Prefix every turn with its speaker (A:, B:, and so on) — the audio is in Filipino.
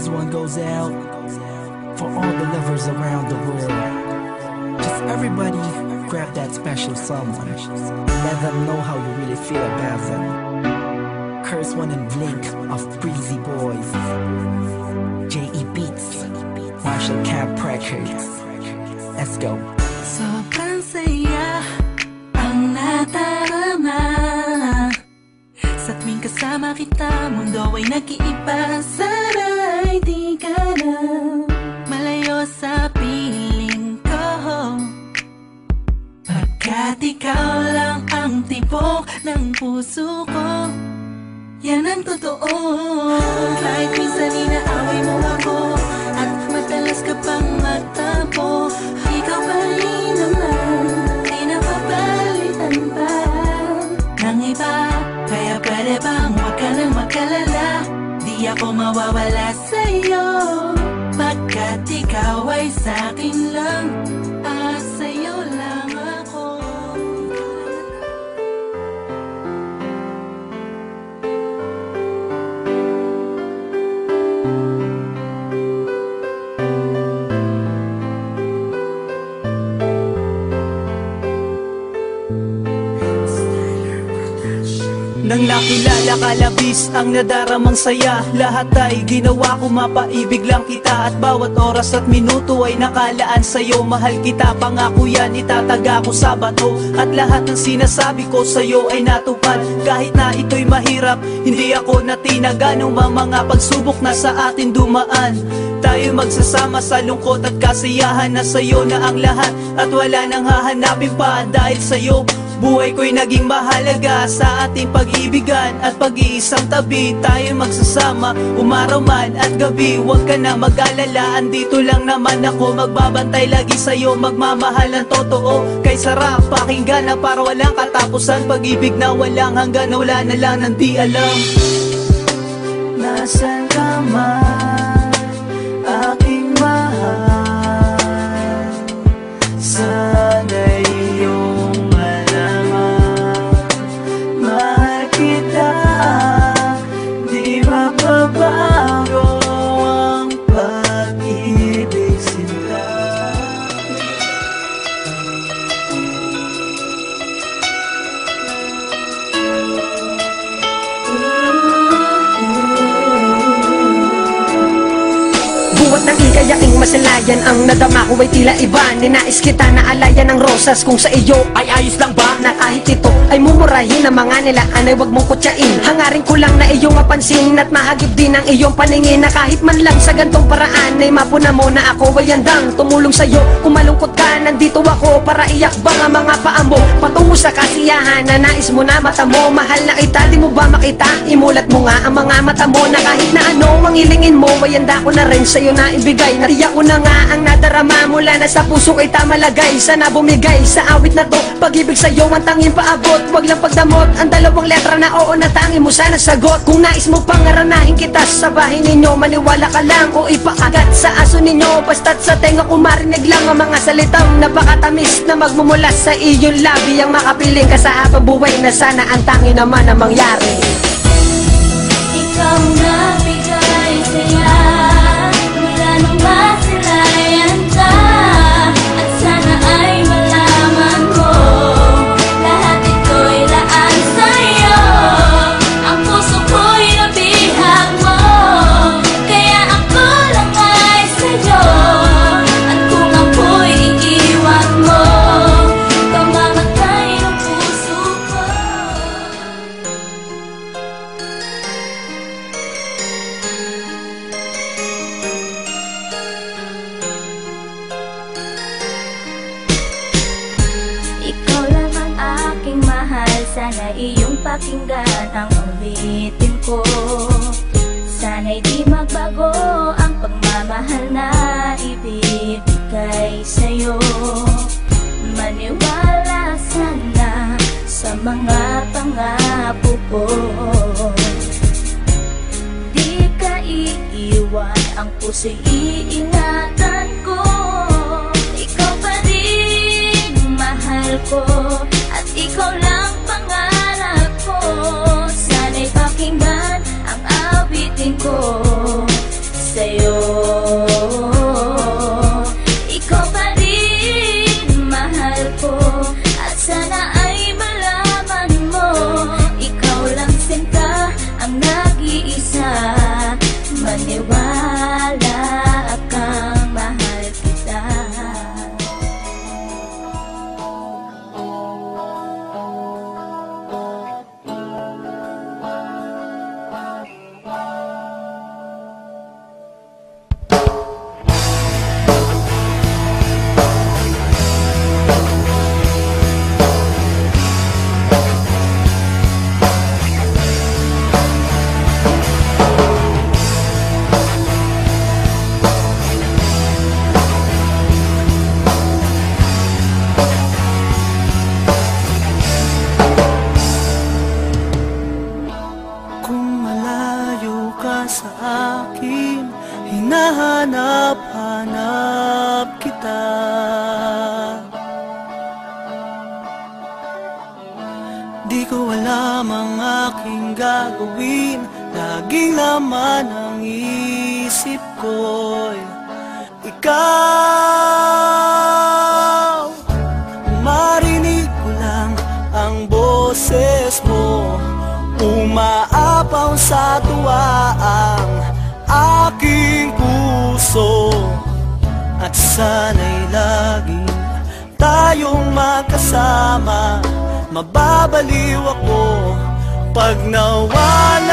A: This one goes out for all the lovers around the world. Just everybody grab that special someone. Let them know how you really feel about them. Curse One and Blink of Breezy Boys, J.E. Beats, Marshall Camp Records. Let's go.
B: Sobrang saya ang natarama sa tuwing kasama kita. Mundo ay nag-iiba. Sana'y di ka na malayo sa piling ko, pagkat ikaw lang ang tibok ng puso ko. Yan ang totoo. Kahit minsan inaaway mo ako at madalas ka pang magtampo, ikaw pa rin naman, di napapalitan pa ng iba. Kaya pwede bang huwag ka nang mag-alala, di ako mawawala sa'yo, pagkat ikaw ay sa'kin lang, sa'yo lang ako.
C: Nang nakilala ka, labis ang nadaramang saya. Lahat ay ginawa ko, mapaibig lang kita. At bawat oras at minuto ay nakalaan sa'yo. Mahal kita, pangako yan, itataga ko sa bato. At lahat ng sinasabi ko sa'yo ay natupad. Kahit na ito'y mahirap, hindi ako natinaga nung mga pagsubok na sa atin dumaan. Tayo magsasama sa lungkot at kasiyahan, na sa'yo na ang lahat at wala nang hahanapin pa. Dahil sa'yo buhay ko'y naging mahalaga, sa ating pag-ibigan at pag-iisang tabi. Tayo magsasama, umaraw man at gabi. Huwag ka na mag-alala, andito lang naman ako. Magbabantay lagi sa'yo, magmamahal ng totoo. Kay sarap pakinggan na para walang katapusan. Pag-ibig na walang hanggan, na wala na lang nang di alam. Nasaan ka man, aking mahal? Sana'y iyong mahal kita, di mababago ang pag-ibig sinta.
D: Buwat ng ikayaking masalayan, ang nadama ko ay tila iba. Ninais kita na alayan ng rosas, kung sa iyo ay ayos lang ba? Na kahit ito ay mumurahin ang mga nilaan ay wag mong kutsain. Hangarin ko lang na iyong mapansin at mahagip din ang iyong paningin, na kahit man lang sa gantong paraan ay mapuna mo na ako ay handang tumulong sa'yo. Kung malungkot ka, nandito ako para iyakbang ang mga paa mo patungo sa kasiyahan na nais mo na mata mo. Mahal na kita, di mo ba makita? Imulat mo nga ang mga mata mo, na kahit na ano ang hilingin mo ay handa ko na rin sa'yo na ibigay. Natiyak ko na nga ang nadarama mula na sa puso kay tamalagay. Sana bumigay sa awit na to, pag-ibig sa'yo ang tanging paabot. Wag lang pagdamot ang dalawang letra na oo na tangi mo sana sagot. Kung nais mo pangaranahin kita sa bahay ninyo, maniwala ka lang o ipakagat sa aso ninyo. Basta't sa tenga ko marinig lang ang mga salitang napakatamis na magmumula sa iyong labi. Ang makapiling ka sa habang buhay na sana ang tangi naman na mangyari.
B: Ikaw na bigay saya, wala nang masilayan ka. At sana ay malaman mo, lahat ito'y laan sa'yo. Ang puso ko'y nabihag mo, kaya ako lang ay sa'yo. At kung ako'y iiwan mo, kamamatay ng puso ko. Ikaw lang ang aking mahal, sana iyong pakinggan ang ulitin ko. Sana'y di magbago ang pagmamahal na ibibigay sa'yo. Maniwala sana sa mga pangako ko. Di ka iiwan, ang puso'y iingatan ko. Ikaw pa rin mahal ko, at ikaw lang pangarap ko. Sana'y pakinggan ang awitin ko sa'yo.
C: sa akin, hinahanap-hanap kita. Di ko alam ang aking gagawin, laging laman ang isip ko'y ikaw. Marinig ko lang ang boses mo, umaapaw sa tuwa ang aking puso. At sana'y laging tayong magkasama, mababaliw ako pag nawala